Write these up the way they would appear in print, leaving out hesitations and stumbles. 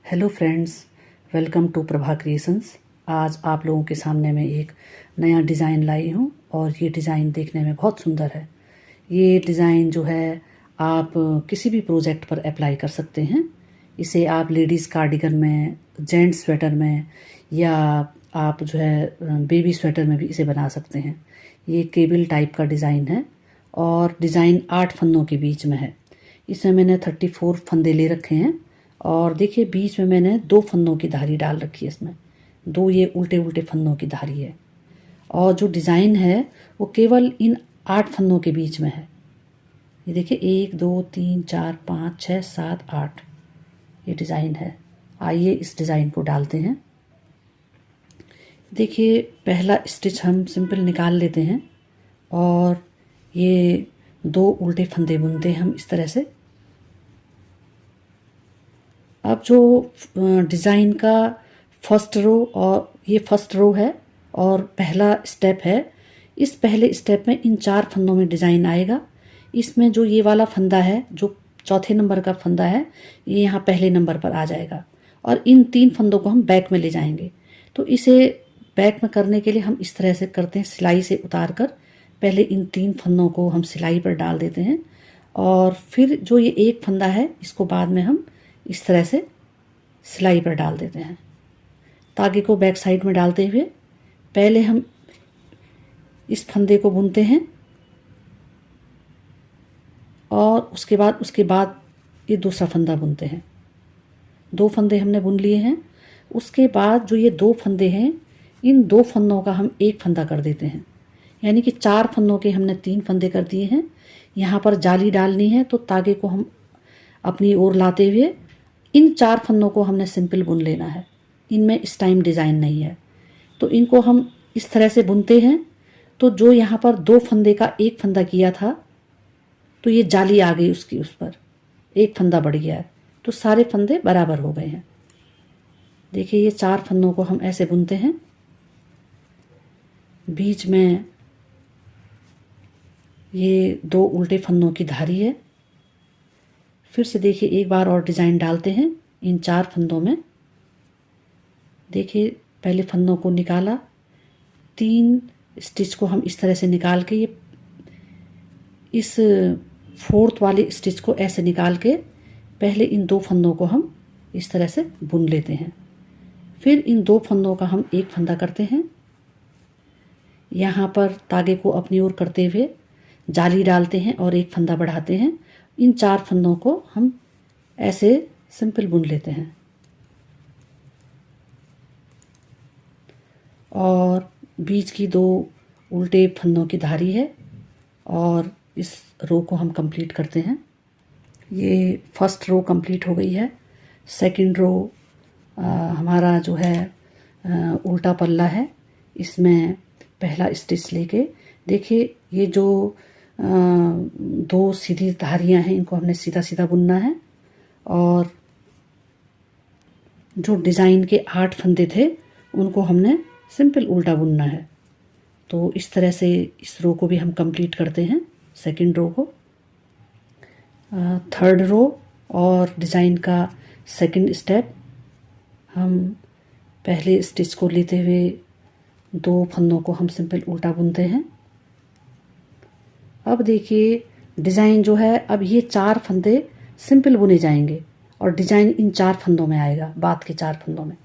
Hello friends, welcome to Prabha Creations. आज आप लोगों के सामने मैं एक नया डिज़ाइन लाई हूँ और ये डिज़ाइन देखने में बहुत सुंदर है। ये डिज़ाइन जो है आप किसी भी प्रोजेक्ट पर अप्लाई कर सकते हैं। इसे आप लेडीज़ कार्डिगन में, जेंट्स स्वेटर में या आप जो है बेबी स्वेटर में भी इसे बना सकते हैं। ये केबल टाइप का डिज़ाइन है और डिज़ाइन 8 फंदों के बीच में है। इसमें मैंने 34 फंदे ले रखे हैं और देखिए बीच में मैंने 2 फंदों की धारी डाल रखी है। इसमें 2 ये उल्टे उल्टे फंदों की धारी है और जो डिज़ाइन है वो केवल इन 8 फंदों के बीच में है। ये देखिए 1 2 3 4 5 6 7 8 ये डिज़ाइन है। आइए इस डिज़ाइन को डालते हैं। देखिए पहला स्टिच हम सिंपल निकाल लेते हैं और ये 2 उल्टे फंदे बुनते हैं हम इस तरह से। अब जो डिज़ाइन का फर्स्ट रो और ये फर्स्ट रो है और पहला स्टेप है, इस पहले स्टेप में इन 4 फंदों में डिज़ाइन आएगा। इसमें जो ये वाला फंदा है, जो चौथे नंबर का फंदा है, ये यहाँ पहले नंबर पर आ जाएगा और इन 3 फंदों को हम बैक में ले जाएंगे। तो इसे बैक में करने के लिए हम इस तरह से करते हैं, सिलाई से उतार कर पहले इन 3 फंदों को हम सिलाई पर डाल देते हैं और फिर जो ये एक फंदा है इसको बाद में हम इस तरह से सिलाई पर डाल देते हैं। तागे को बैक साइड में डालते हुए पहले हम इस फंदे को बुनते हैं और उसके बाद ये दूसरा फंदा बुनते हैं। 2 फंदे हमने बुन लिए हैं। उसके बाद जो ये 2 फंदे हैं, इन 2 फंदों का हम एक फंदा कर देते हैं, यानी कि 4 फंदों के हमने 3 फंदे कर दिए हैं। यहाँ पर जाली डालनी है तो तागे को हम अपनी ओर लाते हुए इन 4 फंदों को हमने सिंपल बुन लेना है। इनमें इस टाइम डिज़ाइन नहीं है तो इनको हम इस तरह से बुनते हैं। तो जो यहाँ पर 2 फंदे का एक फंदा किया था तो ये जाली आ गई उसकी, उस पर एक फंदा बढ़ गया है तो सारे फंदे बराबर हो गए हैं। देखिए ये 4 फंदों को हम ऐसे बुनते हैं। बीच में ये 2 उल्टे फंदों की धारी है। फिर से देखिए एक बार और डिज़ाइन डालते हैं इन 4 फंदों में। देखिए पहले फंदों को निकाला, 3 स्टिच को हम इस तरह से निकाल के ये इस 4th वाले स्टिच को ऐसे निकाल के पहले इन 2 फंदों को हम इस तरह से बुन लेते हैं। फिर इन 2 फंदों का हम एक फंदा करते हैं। यहाँ पर तागे को अपनी ओर करते हुए जाली डालते हैं और एक फंदा बढ़ाते हैं। इन 4 फंदों को हम ऐसे सिंपल बुन लेते हैं और बीच की 2 उल्टे फंदों की धारी है और इस रो को हम कंप्लीट करते हैं। ये फर्स्ट रो कंप्लीट हो गई है। सेकंड रो हमारा जो है उल्टा पल्ला है। इसमें पहला स्टिच लेके देखिए ये जो 2 सीधी धारियां हैं इनको हमने सीधा सीधा बुनना है और जो डिज़ाइन के 8 फंदे थे उनको हमने सिंपल उल्टा बुनना है। तो इस तरह से इस रो को भी हम कंप्लीट करते हैं, सेकंड रो को। थर्ड रो और डिज़ाइन का सेकंड स्टेप, हम पहले स्टिच को लेते हुए 2 फंदों को हम सिंपल उल्टा बुनते हैं। अब देखिए डिज़ाइन जो है, अब ये 4 फंदे सिंपल बुने जाएंगे और डिज़ाइन इन 4 फंदों में आएगा, बाद के 4 फंदों में।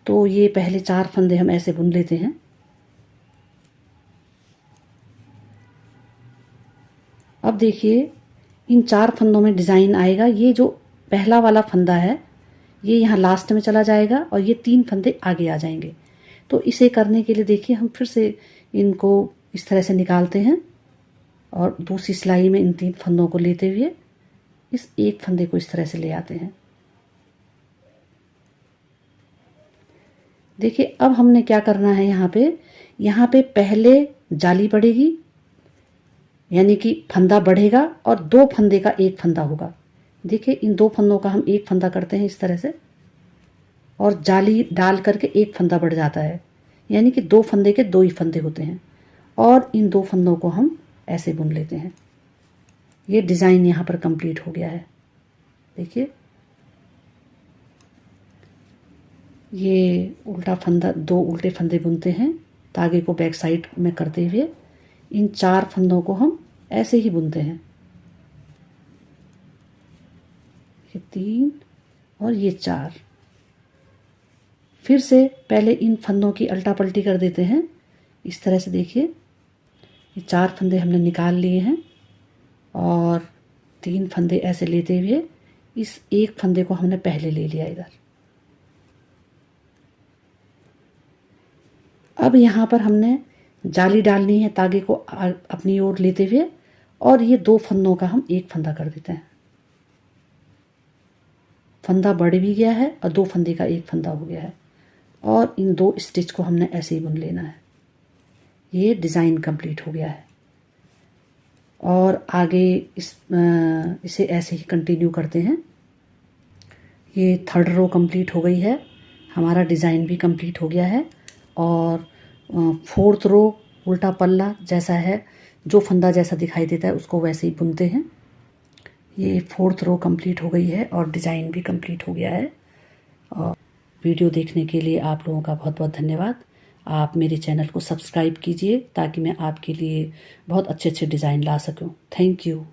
तो ये पहले 4 फंदे हम ऐसे बुन लेते हैं। अब देखिए इन 4 फंदों में डिज़ाइन आएगा। ये जो पहला वाला फंदा है ये यहाँ लास्ट में चला जाएगा और ये 3 फंदे आगे आ जाएंगे। तो इसे करने के लिए देखिए हम फिर से इनको इस तरह से निकालते हैं और दूसरी सिलाई में इन 3 फंदों को लेते हुए इस एक फंदे को इस तरह से ले आते हैं। देखिए अब हमने क्या करना है, यहाँ पे पहले जाली पड़ेगी, यानी कि फंदा बढ़ेगा और 2 फंदे का एक फंदा होगा। देखिए इन 2 फंदों का हम एक फंदा करते हैं इस तरह से और जाली डाल करके एक फंदा बढ़ जाता है, यानी कि 2 फंदे के 2 ही फंदे होते हैं और इन 2 फंदों को हम ऐसे बुन लेते हैं। ये डिज़ाइन यहाँ पर कंप्लीट हो गया है। देखिए ये उल्टा फंदा, 2 उल्टे फंदे बुनते हैं धागे को बैक साइड में करते हुए। इन 4 फंदों को हम ऐसे ही बुनते हैं, ये 3 और ये 4। फिर से पहले इन फंदों की उल्टा पलटी कर देते हैं इस तरह से। देखिए ये 4 फंदे हमने निकाल लिए हैं और 3 फंदे ऐसे लेते हुए इस एक फंदे को हमने पहले ले लिया इधर। अब यहाँ पर हमने जाली डालनी है तागे को अपनी ओर लेते हुए, और ये 2 फंदों का हम एक फंदा कर देते हैं। फंदा बढ़ भी गया है और 2 फंदे का एक फंदा हो गया है, और इन 2 स्टिच को हमने ऐसे ही बुन लेना है। ये डिज़ाइन कंप्लीट हो गया है और आगे इसे ऐसे ही कंटिन्यू करते हैं। ये 3rd रो कंप्लीट हो गई है, हमारा डिज़ाइन भी कंप्लीट हो गया है। और 4th रो उल्टा पल्ला जैसा है, जो फंदा जैसा दिखाई देता है उसको वैसे ही बुनते हैं। ये 4th रो कंप्लीट हो गई है और डिज़ाइन भी कंप्लीट हो गया है। और वीडियो देखने के लिए आप लोगों का बहुत बहुत धन्यवाद। आप मेरे चैनल को सब्सक्राइब कीजिए ताकि मैं आपके लिए बहुत अच्छे अच्छे डिज़ाइन ला सकूं। Thank you.